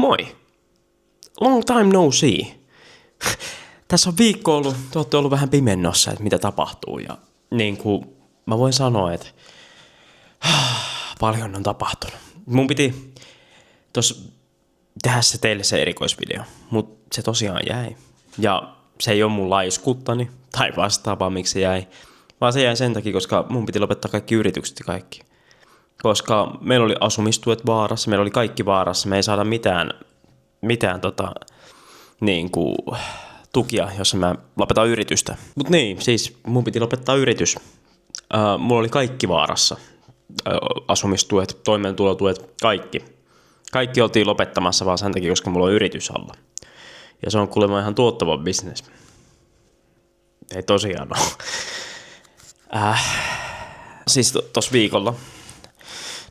Moi! Long time no see. Tässä on viikko ollut, te olette ollut vähän pimennossa, että mitä tapahtuu. Ja niin kuin mä voin sanoa, että paljon on tapahtunut. Mun piti tossa tehdä se teille se erikoisvideo, mutta se tosiaan jäi. Ja se ei ole mun laiskuttani tai vastaavaa, miksi se jäi. Vaan se jäi sen takia, koska mun piti lopettaa kaikki yritykset ja kaikki. Koska meillä oli asumistuet vaarassa, meillä oli kaikki vaarassa, me ei saada mitään niin kuin tukia, jos mä lopetan yritystä. Mut niin, siis mun piti lopettaa yritys. Mulla oli kaikki vaarassa. Asumistuet, toimeentulotuet, kaikki. Kaikki oltiin lopettamassa vaan sen takia, koska mulla on yritys alla. Ja se on kuulemma ihan tuottava business. Ei tosiaan ole. Siis tossa viikolla,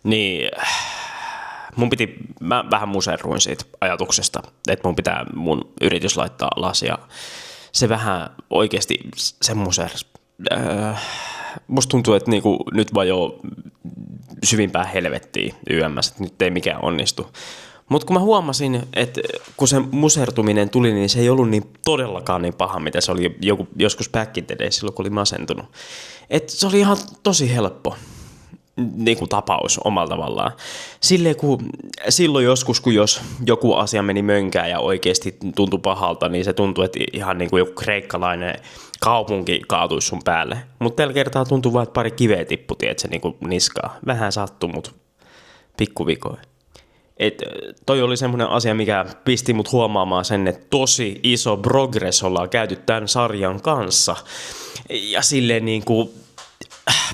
niin mä vähän muserruin siitä ajatuksesta, että mun pitää mun yritys laittaa alas ja se vähän oikeasti se musers. Musta tuntuu, että niinku nyt vaan jo syvimpään helvettiin YMS, että nyt ei mikään onnistu. Mutta kun mä huomasin, että kun se musertuminen tuli, niin se ei ollut niin todellakaan niin paha, mitä se oli joskus back in the days, silloin kun oli masentunut. Et se oli ihan tosi helppo niin kuin tapaus omalla tavallaan. Silloin joskus, kun jos joku asia meni mönkään ja oikeasti tuntui pahalta, niin se tuntui, että ihan niin kuin joku kreikkalainen kaupunki kaatuisi sun päälle. Mutta tällä kertaa tuntui vain, että pari kiveä tippui, että se niin kuin niskaa. Vähän sattui, mutta pikkuvikoin. Toi oli semmoinen asia, mikä pisti mut huomaamaan sen, että tosi iso progress ollaan käyty tämän sarjan kanssa. Ja silleen niin kuin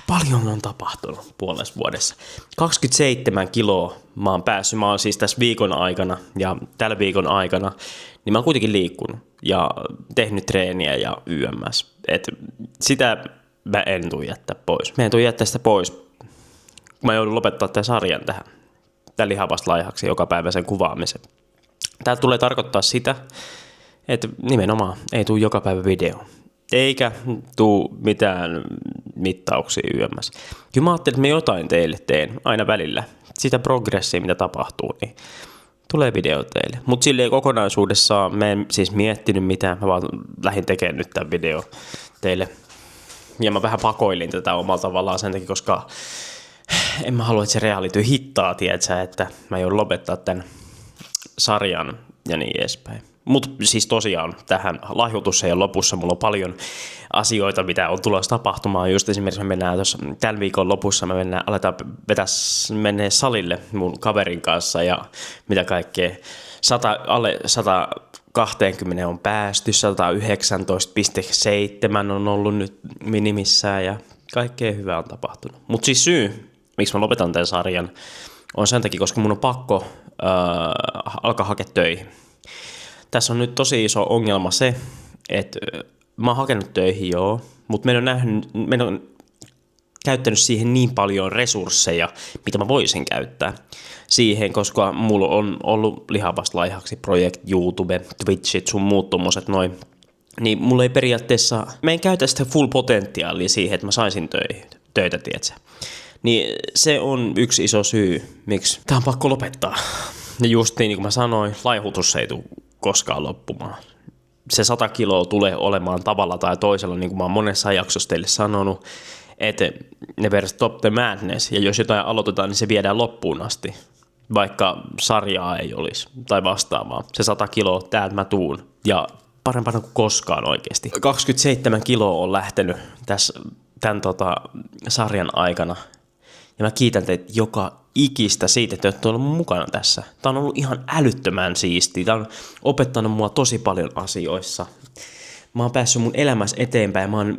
paljon on tapahtunut puolessa vuodessa. 27 kiloa mä oon päässyt. Mä oon siis tässä viikon aikana ja tällä viikon aikana, niin mä oon kuitenkin liikkunut ja tehnyt treeniä ja YMS. Et sitä mä en tuu jättää pois. Mä en tuu jättää sitä pois, kun mä joudun lopettaa tämän sarjan tähän. Tämän lihavasta laihaksi jokapäiväisen kuvaamisen. Tämä tulee tarkoittaa sitä, että nimenomaan ei tule joka päivä video. Eikä tule mitään mittauksia YMS. Kyllä mä ajattelin, että mä jotain teille teen aina välillä. Sitä progressia, mitä tapahtuu, niin tulee video teille. Mutta silleen kokonaisuudessaan mä en siis miettinyt mitään. Mä vaan lähdin tekemään nyt tämän video teille. Ja mä vähän pakoilin tätä omalla tavallaan sen takia, koska en mä halua, että se reality hittaa, tiedätkö, että mä joudun lopettaa tämän sarjan ja niin edespäin. Mutta siis tosiaan tähän lahjoitus ei ole lopussa. Mulla on paljon asioita, mitä on tulossa tapahtumaan. Just esimerkiksi me mennään tuossa tämän viikon lopussa, aletaan menee salille mun kaverin kanssa ja mitä kaikkea. Alle 120 on päästy, 119,7 on ollut nyt minimissään ja kaikkea hyvää on tapahtunut. Mutta siis syy, miksi mä lopetan tämän sarjan, on sen takia, koska mun on pakko alkaa hakea töihin. Tässä on nyt tosi iso ongelma se, että mä oon hakenut töihin mutta mä en käyttänyt siihen niin paljon resursseja, mitä mä voisin käyttää siihen, koska mulla on ollut lihavasta laihaksi projekt, YouTube, Twitchit, sun muut tommoset noin. Niin mulla ei periaatteessa, mä en käytä sitä full potentiaalia siihen, että mä saisin töitä, tietsä. Niin se on yksi iso syy, miksi tää on pakko lopettaa. Ja just niin kuin mä sanoin, laihutus ei tule koskaan loppumaan. Se 100 kiloa tulee olemaan tavalla tai toisella, niin kuin mä oon monessa jaksossa teille sanonut, että ne versus Stop the Madness, ja jos jotain aloitetaan, niin se viedään loppuun asti, vaikka sarjaa ei olisi tai vastaavaa. Se 100 kiloa, täältä mä tuun, ja parempana kuin koskaan oikeasti. 27 kiloa on lähtenyt tämän sarjan aikana, ja mä kiitän teitä joka ikistä siitä, että olette olleet mukana tässä. Tämä on ollut ihan älyttömän siistiä. Tämä on opettanut mua tosi paljon asioissa. Mä oon päässyt mun elämässä eteenpäin. Mä oon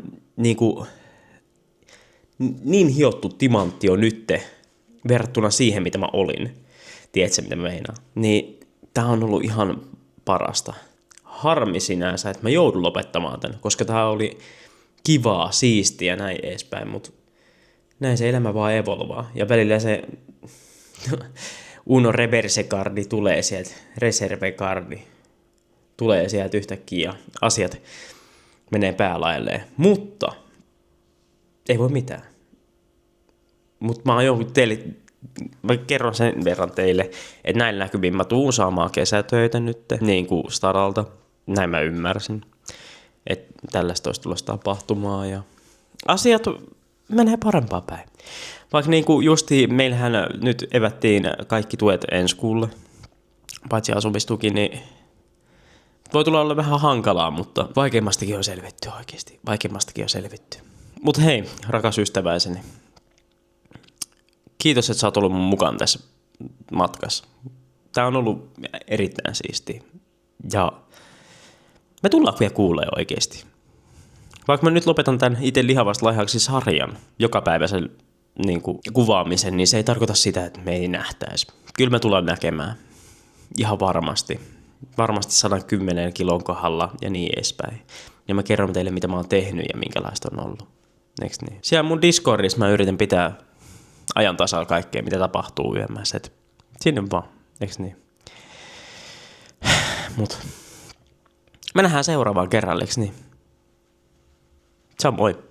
niin hiottu timantti on nytte verrattuna siihen, mitä mä olin. Tiedätkö, mitä mä meinaan? Niin tää on ollut ihan parasta. Harmi sinänsä, että mä joudun lopettamaan tän, koska tää oli kivaa, siistiä ja näin edespäin, mutta näin se elämä vaan evolvaa. Ja välillä se Uno Reverse-kardi tulee sieltä, Reserve-kardi tulee sieltä yhtäkkiä ja asiat menee päälailleen. Mutta ei voi mitään. Mutta mä oon teille mä kerron sen verran teille, että näillä näkymin mä tuun saamaan kesätöitä nyt, niin kuin Stadalta. Näin mä ymmärsin, että tällaista olisi tulossa tapahtumaa ja asiat menee parempaan päin. Vaikka niin kuin justi meillähän nyt evättiin kaikki tuet ensi kuulle, paitsi asumistuki, niin voi tulla olla vähän hankalaa, mutta vaikeimmastakin on selvitty oikeasti. Vaikeimmastakin on selvitty. Mutta hei, rakas ystäväiseni. Kiitos, että sä oot ollut mun mukaan tässä matkassa. Tää on ollut erittäin siistiä. Ja me tullaan vielä kuulee oikeasti. Vaikka mä nyt lopetan tämän itse lihavasta laihaksi sarjan jokapäiväisen niin kuin, kuvaamisen, niin se ei tarkoita sitä, että me ei nähtäisi. Kyllä me tullaan näkemään. Ihan varmasti. Varmasti 110 kilon kohdalla ja niin edespäin. Ja mä kerron teille, mitä mä oon tehnyt ja minkälaista on ollut. Eiks niin? Siellä mun Discordissa mä yritän pitää ajan tasalla kaikkea, mitä tapahtuu yömmässä. Et sinne vaan. Eiks niin? Mut me nähdään seuraavaan kerralla, eiks niin? Se on moi.